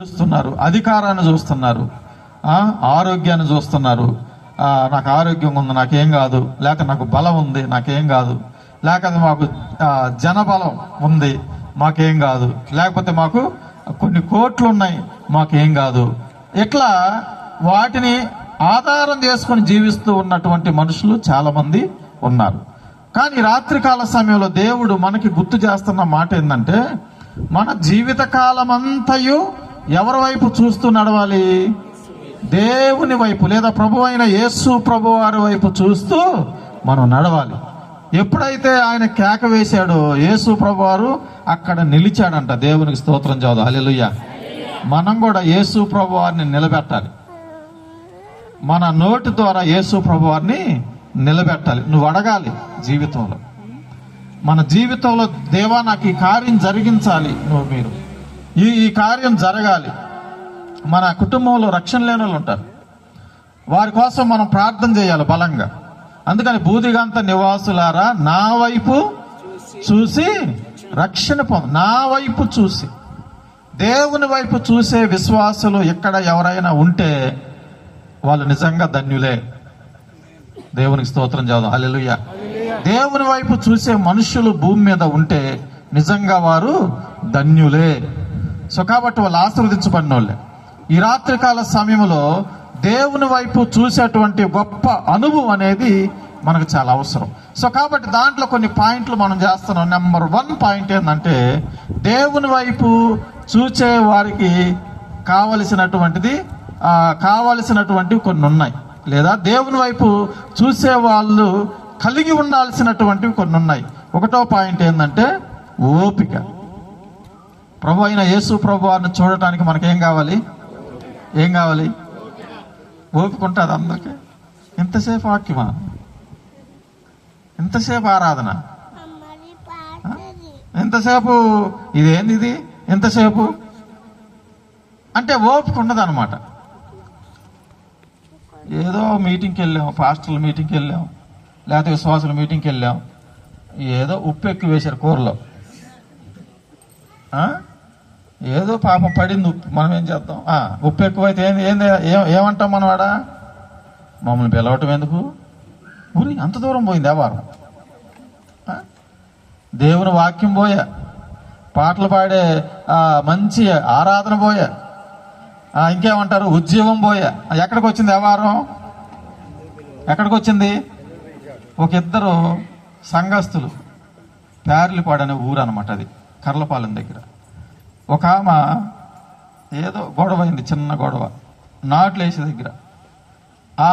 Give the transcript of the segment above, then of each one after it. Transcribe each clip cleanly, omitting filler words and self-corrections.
చూస్తున్నారు, అధికారాన్ని చూస్తున్నారు, ఆరోగ్యాన్ని చూస్తున్నారు. నాకు ఆరోగ్యం ఉంది, నాకేం కాదు. లేక నాకు బలం ఉంది, నాకేం కాదు. లేకపోతే మాకు జనబలం ఉంది, మాకేం కాదు. లేకపోతే మాకు కొన్ని కోట్లు ఉన్నాయి, మాకేం కాదు. ఇట్లా వాటిని ఆధారం చేసుకొని జీవిస్తూ ఉన్నటువంటి మనుషులు చాలా మంది ఉన్నారు. కానీ రాత్రికాల సమయంలో దేవుడు మనకి గుర్తు చేస్తున్న మాట ఏంటంటే, మన జీవిత కాలం అంతయు ఎవరి వైపు చూస్తూ నడవాలి? దేవుని వైపు, లేదా ప్రభు అయిన యేసు ప్రభు వారి వైపు చూస్తూ మనం నడవాలి. ఎప్పుడైతే ఆయన కేక వేశాడో యేసు ప్రభు వారు అక్కడ నిలిచాడంట. దేవునికి స్తోత్రం చదువు, హల్లెలూయా. మనం కూడా యేసు ప్రభు వారిని నిలబెట్టాలి. మన నోటి ద్వారా యేసు ప్రభు వారిని నిలబెట్టాలి. నువ్వు అడగాలి జీవితంలో, మన జీవితంలో దేవా నాకు ఈ కార్యం జరిగించాలి, మీరు ఈ కార్యం జరగాలి. మన కుటుంబంలో రక్షణ లేని వాళ్ళు ఉంటారు, వారి కోసం మనం ప్రార్థన చేయాలి బలంగా. అందుకని బూదిగంత నివాసులారా నా వైపు చూసి రక్షణ నా వైపు చూసి, దేవుని వైపు చూసే విశ్వాసులు ఎక్కడ ఎవరైనా ఉంటే వాళ్ళు నిజంగా ధన్యులే. దేవునికి స్తోత్రం చేద్దాం, హల్లెలూయా. దేవుని వైపు చూసే మనుషులు భూమి మీద ఉంటే నిజంగా వారు ధన్యులే. సో కాబట్టి వాళ్ళు ఆశీర్వదించబడిన వాళ్ళే. ఈ రాత్రికాల సమయంలో దేవుని వైపు చూసేటువంటి గొప్ప అనుభవం అనేది మనకు చాలా అవసరం. సో కాబట్టి దాంట్లో కొన్ని పాయింట్లు మనం చేస్తున్నాం. నెంబర్ 1 పాయింట్ ఏంటంటే, దేవుని వైపు చూసే వారికి కావలసినటువంటివి కొన్ని ఉన్నాయి, లేదా దేవుని వైపు చూసే వాళ్ళు కలిగి ఉండాల్సినటువంటివి కొన్ని ఉన్నాయి. 1వ పాయింట్ ఏంటంటే ఓపిక. ప్రభు అయిన యేసు ప్రభు వారిని చూడటానికి మనకేం కావాలి? ఓపిక ఉంటుంది అందరికి. ఎంతసేపు వాక్యమా, ఎంతసేపు ఆరాధన, ఎంతసేపు ఇదేంది ఇది, ఎంతసేపు అంటే ఓపిక ఉండదు అనమాట. ఏదో మీటింగ్కి వెళ్ళాం, పాస్టర్ల మీటింగ్కి వెళ్ళాం, లేకపోతే విశ్వాసుల మీటింగ్కి వెళ్ళాం, ఏదో ఉప్పు ఎక్కువ వేశారు కూరలో, ఏదో పాపం పడింది ఉప్పు, మనం ఏం చేద్దాం? ఉప్పు ఎక్కువైతే ఏమంటాం మనం? వాడా మమ్మల్ని పిలవటం ఎందుకు? ఊరి అంత దూరం పోయింది వారం. దేవుని వాక్యం పోయా, పాటలు పాడే మంచి ఆరాధన పోయా, ఇంకేమంటారు ఉద్యోగం పోయా. ఎక్కడికి వచ్చింది వారం? ఎక్కడికి వచ్చింది? ఒక ఇద్దరు సంఘస్థులు, ప్యార్లిపాడు అనే ఊరు అనమాట, అది కర్లపాలెం దగ్గర. ఒక ఆమె ఏదో గొడవ అయింది, చిన్న గొడవ, నాట్లు వేసే దగ్గర. ఆ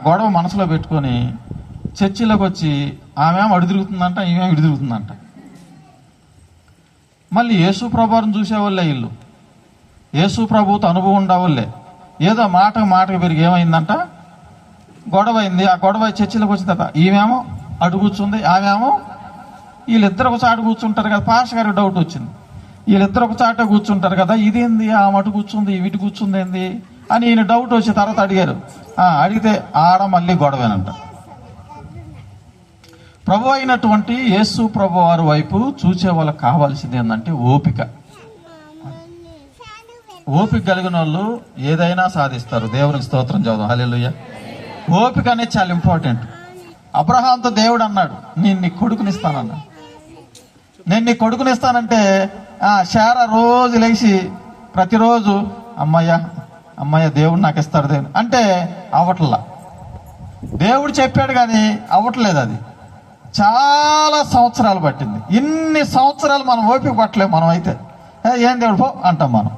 గొడవ మనసులో పెట్టుకొని చర్చిలోకి వచ్చి ఆమె అడు తిరుగుతుందంట, ఈమె ఇటు తిరుగుతుందంట. మళ్ళీ యేసు ప్రభువుని చూసేవాళ్ళే వీళ్ళు, యేసు ప్రభువుతో అనుభవం ఉండేవాళ్ళే. ఏదో మాటకు పెరిగి ఏమైందంట, గొడవ అయింది. ఆ గొడవ చర్చిలోకి వచ్చిన తర్వాత ఈమెమో అటు కూర్చుంది, ఆమెమో, వీళ్ళిద్దరు ఒక చాటు కూర్చుంటారు కదా. పాస్టర్ గారికి డౌట్ వచ్చింది, వీళ్ళిద్దరు ఒక చాట కూర్చుంటారు కదా, ఇదేంది ఆమె అటు కూర్చుంది వీటి కూర్చుంది ఏంది అని ఈయన డౌట్ వచ్చిన తర్వాత అడిగారు. అడిగితే ఆడ మళ్ళీ గొడవేనంట. ప్రభు అయినటువంటి యేసు ప్రభు వారి వైపు చూసే వాళ్ళకి కావాల్సింది ఏంటంటే ఓపిక. ఓపిక కలిగిన వాళ్ళు ఏదైనా సాధిస్తారు. దేవునికి స్తోత్రం చదువు, హల్లెలూయా. ఓపిక అనేది చాలా ఇంపార్టెంట్. అబ్రహాంతో దేవుడు అన్నాడు, నేను నీ కొడుకునిస్తానన్నాడు. నేను నీ కొడుకునిస్తానంటే శారా రోజు లేచి ప్రతిరోజు అమ్మయ్య దేవుడు నాకు ఇస్తాడు దేవుడు అంటే అవ్వట్లా. దేవుడు చెప్పాడు కానీ అవ్వట్లేదు. అది చాలా సంవత్సరాలు పట్టింది. ఇన్ని సంవత్సరాలు మనం ఓపిక పట్టలేము. మనం అయితే ఏం దేవుడు పో అంటాం మనం.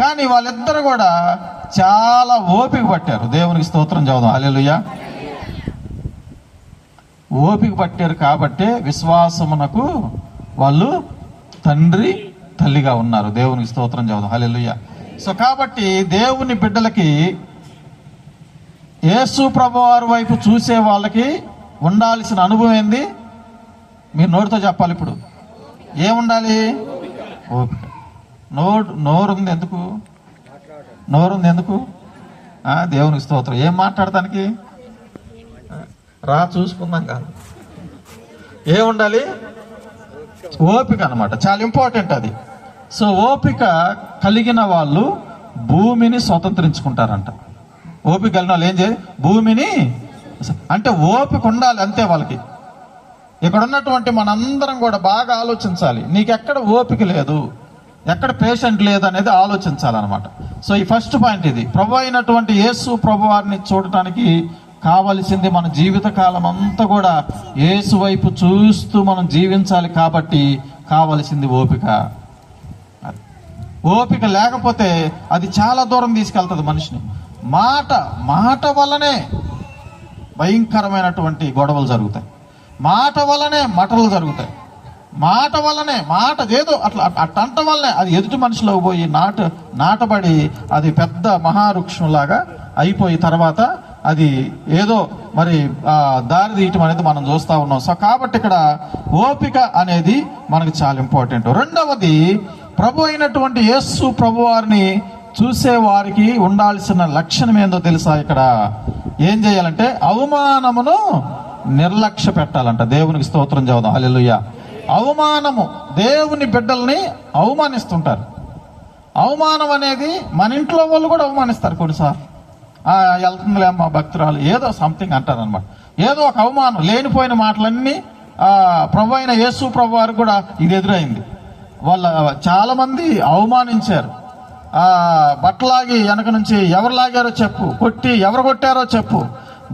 కానీ వాళ్ళిద్దరు కూడా చాలా ఓపిక పట్టారు. దేవునికి స్తోత్రం చదువుదాం, హల్లెలూయా. ఓపిక పట్టారు కాబట్టే విశ్వాసమునకు వాళ్ళు తండ్రి తల్లిగా ఉన్నారు. దేవునికి స్తోత్రం చదువుదాం, హల్లెలూయా. సో కాబట్టి దేవుని బిడ్డలకి యేసు ప్రభువారి వైపు చూసే వాళ్ళకి ఉండాల్సిన అనుభవం ఏంది? మీరు నోటితో చెప్పాలి. ఇప్పుడు ఏముండాలి? ఓపిక. నోరుంది ఎందుకు? దేవునికి స్తోత్రం. ఏం మాట్లాడటానికి? చూసుకుందాం కాదు, ఏముండాలి? ఓపిక అనమాట. చాలా ఇంపార్టెంట్ అది. సో ఓపిక కలిగిన వాళ్ళు భూమిని స్వతంత్రించుకుంటారంట. ఓపిక కలిగిన వాళ్ళు ఏం చేయాలి? భూమిని, అంటే ఓపిక ఉండాలి అంతే వాళ్ళకి. ఇక్కడ ఉన్నటువంటి మనందరం కూడా బాగా ఆలోచించాలి. నీకెక్కడ ఓపిక లేదు, ఎక్కడ పేషెంట్ లేదు అనేది ఆలోచించాలన్నమాట. సో ఈ ఫస్ట్ పాయింట్ ఇది. ప్రభు అయినటువంటి యేసు ప్రభు వారిని చూడటానికి కావలసింది మన జీవిత కాలం అంతా కూడా యేసు వైపు చూస్తూ మనం జీవించాలి. కాబట్టి కావలసింది ఓపిక. ఓపిక లేకపోతే అది చాలా దూరం తీసుకెళ్తుంది మనిషిని. మాట వల్లనే భయంకరమైనటువంటి గొడవలు జరుగుతాయి. మాట వల్లనే మటలు జరుగుతాయి. మాట ఏదో అట్టంట వల్లనే అది ఎదుటి మనిషిలో పోయి నాటబడి అది పెద్ద మహావృక్షంలాగా అయిపోయి తర్వాత అది ఏదో మరి దారి తీయటం అనేది మనం చూస్తూ ఉన్నాం. సో కాబట్టి ఇక్కడ ఓపిక అనేది మనకు చాలా ఇంపార్టెంట్. రెండవది, ప్రభు అయినటువంటి యేసు ప్రభు వారిని చూసే వారికి ఉండాల్సిన లక్షణం ఏందో తెలుసా? ఇక్కడ ఏం చేయాలంటే అవమానమును నిర్లక్ష్య పెట్టాలంట. దేవునికి స్తోత్రం చెబుదాం. హల్లెలూయా. అవమానము, దేవుని బిడ్డల్ని అవమానిస్తుంటారు. అవమానం అనేది మన ఇంట్లో వాళ్ళు కూడా అవమానిస్తారు కొన్నిసార్లు. వెళ్తుందిలే అమ్మ భక్తురాలు ఏదో సంథింగ్ అంటారు అనమాట. ఏదో ఒక అవమానం, లేనిపోయిన మాటలన్నీ ప్రభు అయిన యేసు ప్రభు వారికి కూడా ఇది ఎదురైంది. చాలా మంది అవమానించారు. బట్టలాగి వెనక నుంచి ఎవరు లాగారో చెప్పు, ఎవరు కొట్టారో చెప్పు.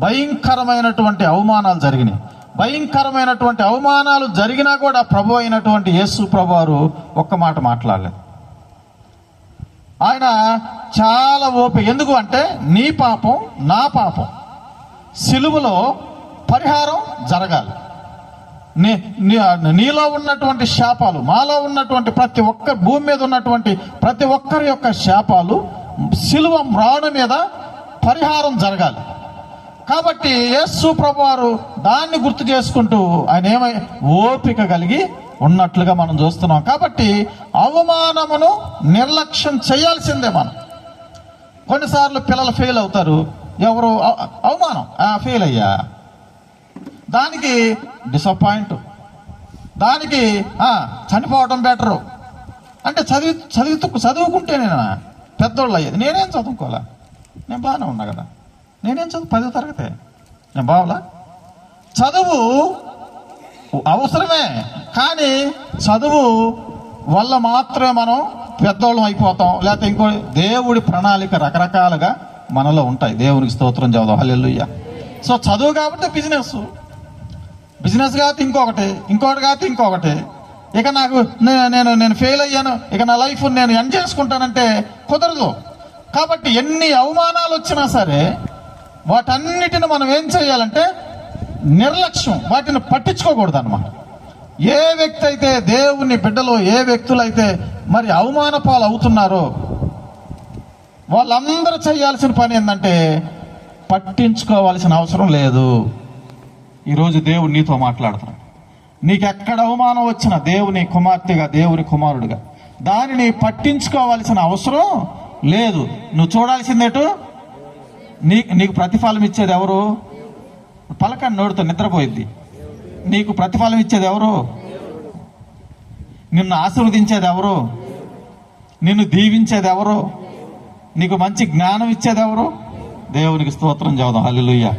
భయంకరమైనటువంటి అవమానాలు జరిగినాయి. భయంకరమైనటువంటి అవమానాలు జరిగినా కూడా ప్రభు అయినటువంటి యేసు ప్రభు వారు ఒక్క మాట మాట్లాడలేదు. ఆయన చాలా ఓపిక. ఎందుకు అంటే నీ పాపం నా పాపం సిలువలో పరిహారం జరగాలి. నీలో ఉన్నటువంటి శాపాలు, మాలో ఉన్నటువంటి ప్రతి ఒక్క భూమి మీద ఉన్నటువంటి ప్రతి ఒక్కరి యొక్క శాపాలు సిలువ మ్రాణు మీద పరిహారం జరగాలి. కాబట్టి యేసు ప్రభువారు దాన్ని గుర్తు చేసుకుంటూ ఆయన ఓపిక కలిగి ఉన్నట్లుగా మనం చూస్తున్నాం. కాబట్టి అవమానమును నిర్లక్ష్యం చేయాల్సిందే మనం. కొన్నిసార్లు పిల్లలు ఫెయిల్ అవుతారు. ఎవరు అవమానం, ఫెయిల్ అయ్యా, దానికి డిసప్పాయింట్, దానికి చనిపోవడం బెటరు అంటే చదువుకుంటే నేను పెద్దోళ్ళు అయ్యేది. నేనేం చదువుకోవాలా, నేను బాగానే ఉన్నా కదా, నేనేం 10వ తరగతి, నేను బావలా. చదువు అవసరమే, కానీ చదువు వల్ల మాత్రమే మనం పెద్దోళ్ళం అయిపోతాం. లేకపోతే ఇంకో దేవుడి ప్రణాళిక రకరకాలుగా మనలో ఉంటాయి. దేవునికి స్తోత్రం చెబుదాం. హల్లెలూయా. సో చదువు కాబట్టి బిజినెస్ కాబట్టి ఇంకొకటి కాబట్టి ఇంకొకటి. ఇక నాకు నేను ఫెయిల్ అయ్యాను, ఇక నా లైఫ్ నేను ఎండ్ చేసుకుంటానంటే కుదరదు. కాబట్టి ఎన్ని అవమానాలు వచ్చినా సరే వాటన్నిటిని మనం ఏం చేయాలంటే నిర్లక్ష్యం, వాటిని పట్టించుకోకూడదు అన్నమాట. ఏ వ్యక్తి అయితే దేవుని బిడ్డలో ఏ వ్యక్తులైతే మరి అవమాన పాలు అవుతున్నారో వాళ్ళందరూ చేయాల్సిన పని ఏంటంటే పట్టించుకోవాల్సిన అవసరం లేదు. ఈరోజు దేవుడు నీతో మాట్లాడుతున్నాడు. నీకు ఎక్కడ అవమానం వచ్చినా దేవుని కుమార్తెగా, దేవుని కుమారుడిగా దానిని పట్టించుకోవాల్సిన అవసరం లేదు. నువ్వు చూడాల్సిందేటు నీకు ప్రతిఫలం ఇచ్చేది ఎవరు? పలకని నోటితో నిద్రపోయిద్ది. నీకు ప్రతిఫలం ఇచ్చేది ఎవరు? నిన్ను ఆశీర్వదించేది ఎవరు? నిన్ను దీవించేది ఎవరు? నీకు మంచి జ్ఞానం ఇచ్చేది ఎవరు? దేవునికి స్తోత్రం చెబుదాం. హల్లెలూయా.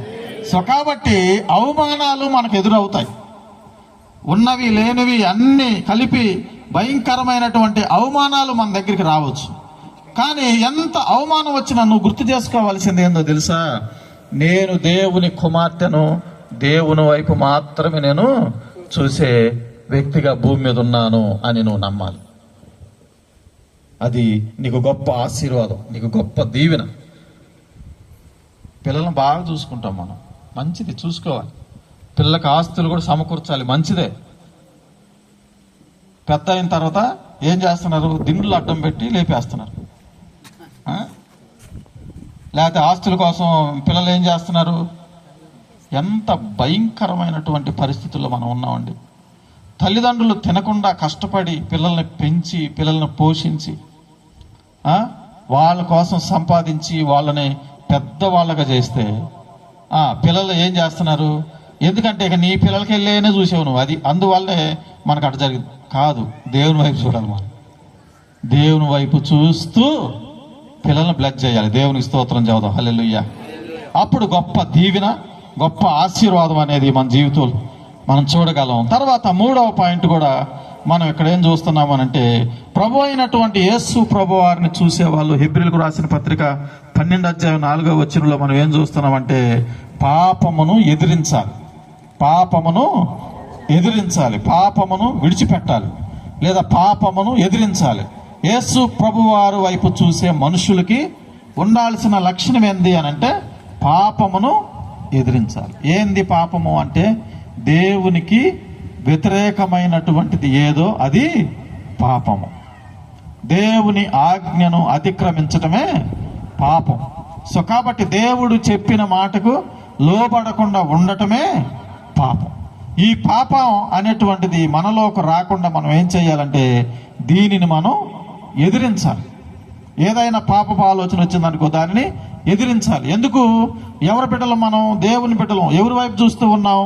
సో కాబట్టి అవమానాలు మనకు ఎదురవుతాయి. ఉన్నవి లేనివి అన్నీ కలిపి భయంకరమైనటువంటి అవమానాలు మన దగ్గరికి రావచ్చు. కానీ ఎంత అవమానం వచ్చినా నువ్వు గుర్తు చేసుకోవాల్సింది ఏందో తెలుసా? నేను దేవుని కుమార్తెను, దేవుని వైపు మాత్రమే నేను చూసే వ్యక్తిగా భూమి మీద ఉన్నాను అని నువ్వు నమ్మాలి. అది నీకు గొప్ప ఆశీర్వాదం, నీకు గొప్ప దీవెన. పిల్లలను బాగా చూసుకుంటాం మనం, మంచిది చూసుకోవాలి. పిల్లలకు ఆస్తులు కూడా సమకూర్చాలి, మంచిదే. పెద్ద అయిన తర్వాత ఏం చేస్తున్నారు? దిండులు అడ్డం పెట్టి లేపేస్తున్నారు. లేకపోతే ఆస్తుల కోసం పిల్లలు ఏం చేస్తున్నారు? ఎంత భయంకరమైనటువంటి పరిస్థితుల్లో మనం ఉన్నామండి. తల్లిదండ్రులు తినకుండా కష్టపడి పిల్లల్ని పెంచి పిల్లల్ని పోషించి వాళ్ళ కోసం సంపాదించి వాళ్ళని పెద్దవాళ్ళగా చేస్తే పిల్లలు ఏం చేస్తున్నారు? ఎందుకంటే ఇక నీ పిల్లలకి వెళ్ళేనే చూసావు నువ్వు, అది అందువల్లే మనకు అటు జరిగింది కాదు. దేవుని వైపు చూడాలి మనం. దేవుని వైపు చూస్తూ పిల్లల్ని బ్లెస్ చేయాలి. దేవునికి స్తోత్రం చెబుదాం. హల్లెలూయా. అప్పుడు గొప్ప దీవెన, గొప్ప ఆశీర్వాదం అనేది మన జీవితంలో మనం చూడగలం. తర్వాత 3వ పాయింట్ కూడా మనం ఇక్కడ ఏం చూస్తున్నామనంటే, ప్రభు అయినటువంటి యేసు ప్రభు వారిని చూసేవాళ్ళు. హెబ్రీయులకు రాసిన పత్రిక 12:4 మనం ఏం చూస్తున్నామంటే, పాపమును ఎదిరించాలి, పాపమును ఎదిరించాలి, పాపమును విడిచిపెట్టాలి, లేదా పాపమును ఎదిరించాలి. యేసు ప్రభు వారి వైపు చూసే మనుషులకి ఉండాల్సిన లక్షణం ఏంది అని అంటే, పాపమును ఎదిరించాలి. ఏంది పాపము అంటే, దేవునికి వ్యతిరేకమైనటువంటిది ఏదో అది పాపము. దేవుని ఆజ్ఞను అతిక్రమించటమే పాపం. సో కాబట్టి దేవుడు చెప్పిన మాటకు లోబడకుండా ఉండటమే పాపం. ఈ పాపం అనేటువంటిది మనలోకి రాకుండా మనం ఏం చేయాలంటే, దీనిని మనం ఎదిరించాలి. ఏదైనా పాపపు ఆలోచన వచ్చిందనుకో, దానిని ఎదిరించాలి. ఎందుకు? ఎవరి బిడ్డలు మనం? దేవుని బిడ్డలు. ఎవరి వైపు చూస్తూ ఉన్నాం?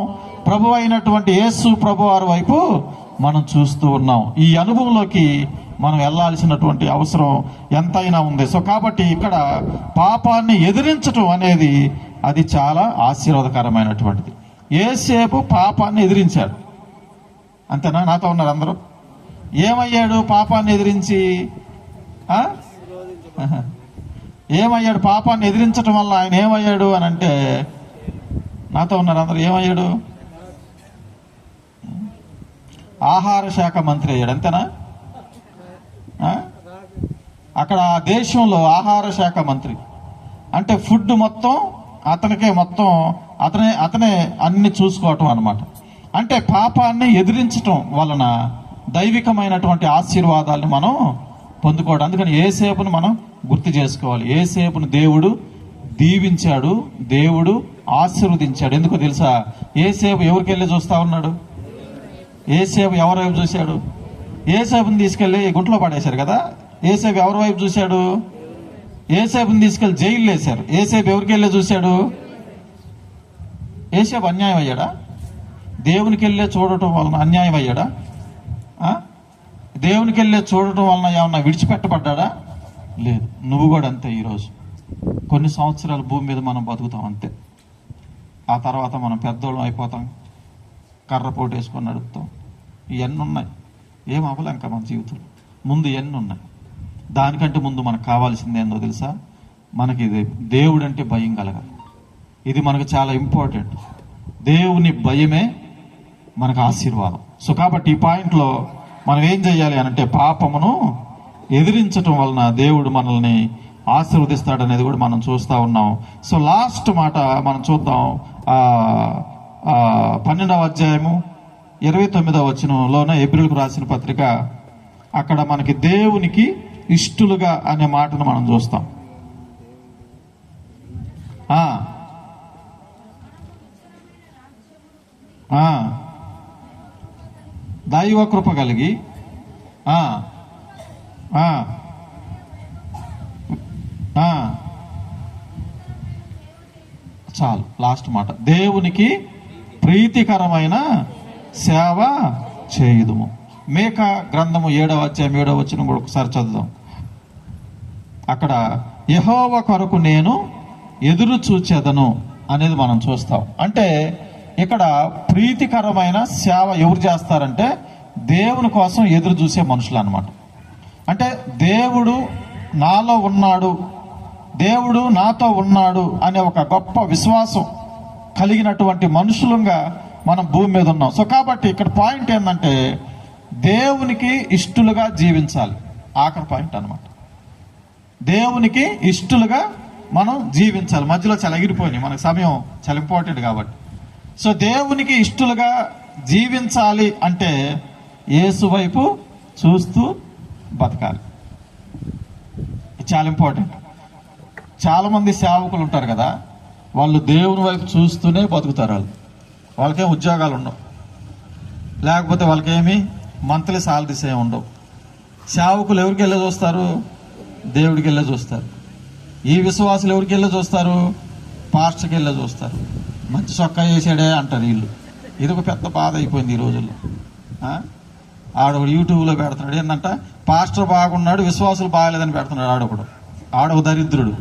ప్రభు అయినటువంటి యేసు ప్రభు వారి వైపు మనం చూస్తూ ఉన్నాం. ఈ అనుభవంలోకి మనం వెళ్ళాల్సినటువంటి అవసరం ఎంతైనా ఉంది. సో కాబట్టి ఇక్కడ పాపాన్ని ఎదిరించటం అనేది అది చాలా ఆశీర్వాదకరమైనటువంటిది. యేసేపు పాపాన్ని ఎదిరించాడు. అంతేనా? నాతో ఉన్నారు అందరూ? ఏమయ్యాడు పాపాన్ని ఎదిరించి? ఏమయ్యాడు? పాపాన్ని ఎదిరించటం వల్ల ఆయన ఏమయ్యాడు అని అంటే, నాతో ఉన్నారు అందరూ? ఏమయ్యాడు? ఆహార శాఖ మంత్రి అయ్యాడు. అంతేనా? అక్కడ ఆ దేశంలో ఆహార శాఖ మంత్రి అంటే ఫుడ్ మొత్తం అతనికే, మొత్తం అతనే అన్ని చూసుకోవటం అన్నమాట. అంటే పాపాన్ని ఎదిరించటం వలన దైవికమైనటువంటి ఆశీర్వాదాలను మనం పొందుకోవడం. అందుకని యేసేపును మనం గుర్తు చేసుకోవాలి. యేసేపును దేవుడు దీవించాడు, దేవుడు ఆశీర్వదించాడు. ఎందుకో తెలుసా? యేసేపు ఎవరికి వెళ్ళి చూస్తా ఉన్నాడు? యేసేపు ఎవరి వైపు చూశాడు? యేసేపుని తీసుకెళ్లి గుంట్లో పడేశారు కదా. యేసేపు ఎవరి వైపు చూశాడు? యేసేపుని తీసుకెళ్లి జైలు వేశారు. యేసేపు ఎవరికి వెళ్ళి చూశాడు? యేసేపు అన్యాయం అయ్యాడా? దేవునికి వెళ్ళే చూడటం వలన అన్యాయం అయ్యాడా? దేవునికి వెళ్ళే చూడటం వలన ఏమన్నా విడిచిపెట్టబడ్డా? లేదు. నువ్వు కూడా అంతే. ఈరోజు కొన్ని సంవత్సరాలు భూమి మీద మనం బతుకుతాం అంతే. ఆ తర్వాత మనం పెద్దోళ్ళం అయిపోతాం, కర్ర పోటు వేసుకొని నడుపుతాం. ఇవన్నీ ఉన్నాయి. ఏం అవ్వలే ఇంకా మన జీవితంలో. ముందు ఇవన్నీ ఉన్నాయి. దానికంటే ముందు మనకు కావాల్సింది ఏందో తెలుసా? మనకి ఇది దేవుడు అంటే భయం కలగాలి. ఇది మనకు చాలా ఇంపార్టెంట్. దేవుని భయమే మనకు ఆశీర్వాదం. సో కాబట్టి ఈ పాయింట్లో మనం ఏం చేయాలి అనంటే, పాపమును ఎదిరించటం వలన దేవుడు మనల్ని ఆశీర్వదిస్తాడనేది కూడా మనం చూస్తూ ఉన్నాం. సో లాస్ట్ మాట మనం చూద్దాం. 12:29 హెబ్రీయులకు రాసిన పత్రిక, అక్కడ మనకి దేవునికి ఇష్టలుగా అనే మాటను మనం చూస్తాం. దైవ కృప కలిగి చాలు, లాస్ట్ మాట. దేవునికి ప్రీతికరమైన సేవ చేయుదుము. మేక గ్రంథము 7:7 కూడా ఒకసారి చదువుదాం. అక్కడ యెహోవా కొరకు నేను ఎదురు చూచేదను అనేది మనం చూస్తాం. అంటే ఇక్కడ ప్రీతికరమైన సేవ ఎవరు చేస్తారంటే, దేవుని కోసం ఎదురు చూసే మనుషులు అన్నమాట. అంటే దేవుడు నాలో ఉన్నాడు, దేవుడు నాతో ఉన్నాడు అనే ఒక గొప్ప విశ్వాసం కలిగినటువంటి మనుషులుగా మనం భూమి మీద ఉన్నాం. సో కాబట్టి ఇక్కడ పాయింట్ ఏంటంటే, దేవునికి ఇష్టలుగా జీవించాలి. ఆఖరి పాయింట్ అన్నమాట. దేవునికి ఇష్టలుగా మనం జీవించాలి. మధ్యలో చాలా ఎగిరిపోయినాయి, మనకు సమయం చాలా ఇంపార్టెంట్ కాబట్టి. సో దేవునికి ఇష్టలుగా జీవించాలి అంటే యేసు వైపు చూస్తూ బతకాలి. చాలా ఇంపార్టెంట్. చాలామంది సేవకులు ఉంటారు కదా, వాళ్ళు దేవుని వైపు చూస్తూనే బతుకుతారు. వాళ్ళకేం ఉద్యోగాలు ఉండవు, లేకపోతే వాళ్ళకేమి మంత్లీ సాలరీస్ ఏమి ఉండవు. సేవకులు ఎవరికి వెళ్ళి చూస్తారు? దేవుడికి వెళ్ళి చూస్తారు. ఈ విశ్వాసులు ఎవరికి వెళ్ళి చూస్తారు? పాస్టర్కి వెళ్ళి చూస్తారు. మంచి చొక్కా వేసాడే అంటారు వీళ్ళు. ఇది ఒక పెద్ద బాధ అయిపోయింది ఈ రోజుల్లో. ఆడొకడు యూట్యూబ్లో పెడుతున్నాడు ఏంటంట, పాస్టర్ బాగున్నాడు విశ్వాసులు బాగలేదని పెడుతున్నాడు ఆడొక దరిద్రుడు.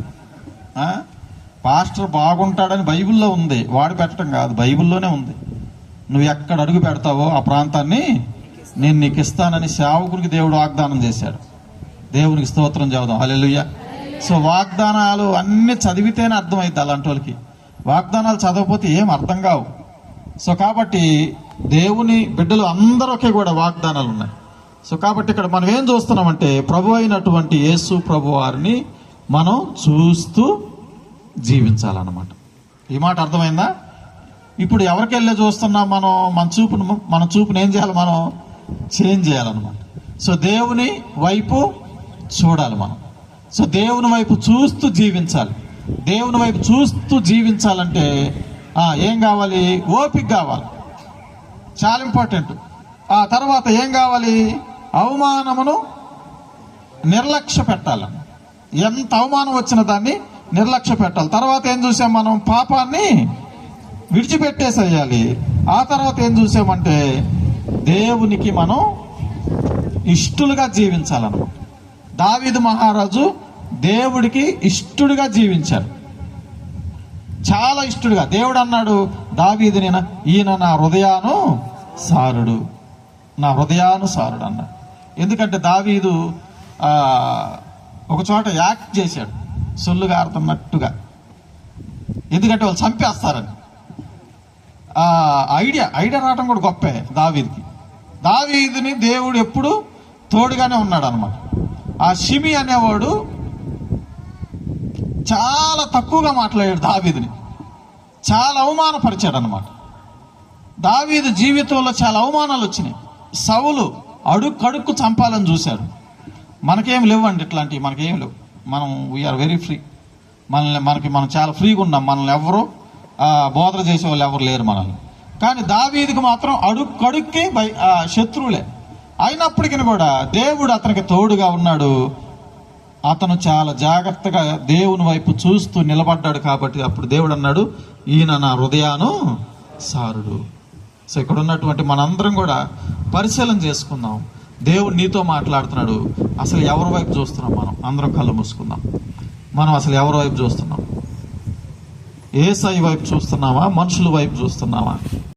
పాస్టర్ బాగుంటాడని బైబిల్లో ఉంది, వాడు పెట్టడం కాదు, బైబిల్లోనే ఉంది. నువ్వు ఎక్కడ అడుగు పెడతావో ఆ ప్రాంతాన్ని నేను నీకు ఇస్తానని సేవకునికి దేవుడు వాగ్దానం చేశాడు. దేవునికి స్తోత్రం చెబుదాం, హల్లెలూయా. సో వాగ్దానాలు అన్ని చదివితేనే అర్థమైద్ది అలాంటి వాళ్ళకి. వాగ్దానాలు చదవకపోతే ఏం అర్థం కావు. సో కాబట్టి దేవుని బిడ్డలు అందరికీ కూడా వాగ్దానాలు ఉన్నాయి. సో కాబట్టి ఇక్కడ మనం ఏం చూస్తున్నామంటే ప్రభు అయినటువంటి యేసు ప్రభు వారిని మనం చూస్తూ జీవించాలన్నమాట. ఈ మాట అర్థమైందా? ఇప్పుడు ఎవరికి వెళ్ళే చూస్తున్నాం మనం? మన చూపును ఏం చేయాలి? మనం చేంజ్ చేయాలన్నమాట. సో దేవుని వైపు చూడాలి మనం. సో దేవుని వైపు చూస్తూ జీవించాలి. దేవుని వైపు చూస్తూ జీవించాలంటే ఏం కావాలి? ఓపిక కావాలి, చాలా ఇంపార్టెంట్. ఆ తర్వాత ఏం కావాలి? అవమానమును నిర్లక్ష్య పెట్టాలి. ఎంత అవమానం వచ్చినా దాన్ని నిర్లక్ష్య పెట్టాలి. తర్వాత ఏం చూసాం మనం? పాపాన్ని విడిచిపెట్టేసేయాలి. ఆ తర్వాత ఏం చూసామంటే దేవునికి మనం ఇష్టలుగా జీవించాలన్నమాట. దావీదు మహారాజు దేవుడికి ఇష్టడుగా జీవించారు, చాలా ఇష్టడుగా. దేవుడు అన్నాడు దావీదుని, ఈయన నా హృదయానుసారుడు అన్నాడు. ఎందుకంటే దావీదు ఒక చోట యాక్ట్ చేశాడు సొల్లుగా ఆడుతున్నట్టుగా, ఎందుకంటే వాళ్ళు చంపేస్తారని. ఐడియా రావడం కూడా గొప్పే దావీదుని దేవుడు ఎప్పుడు తోడుగానే ఉన్నాడు అనమాట. ఆ షిమి అనేవాడు చాలా తక్కువగా మాట్లాడాడు దావీదుని, చాలా అవమానపరిచాడు అనమాట. దావీదు జీవితంలో చాలా అవమానాలు వచ్చినాయి. సౌలు అడుక్కు చంపాలని చూశాడు. మనకేం లేవండి ఇట్లాంటివి, మనకేం లేవు. మనం వీఆర్ వెరీ ఫ్రీ. మనం చాలా ఫ్రీగా ఉన్నాం. మనల్ని ఎవరు బోధన చేసే వాళ్ళు ఎవరు లేరు మనల్ని. కానీ దావీదుకి మాత్రం అడుక్కి శత్రువులే. అయినప్పటికీ కూడా దేవుడు అతనికి తోడుగా ఉన్నాడు. అతను చాలా జాగ్రత్తగా దేవుని వైపు చూస్తూ నిలబడ్డాడు. కాబట్టి అప్పుడు దేవుడు అన్నాడు, ఈయన నా హృదయానుసారుడు. సో ఇక్కడ ఉన్నటువంటి మనందరం కూడా పరిశీలన చేసుకుందాం. దేవుడు నీతో మాట్లాడుతున్నాడు. అసలు ఎవరి వైపు చూస్తున్నాం? మనం అందరం కళ్ళు మూసుకుందాం. మనం అసలు ఎవరి వైపు చూస్తున్నాం? యేసయ్య వైపు చూస్తున్నామా? మనుషుల వైపు చూస్తున్నామా?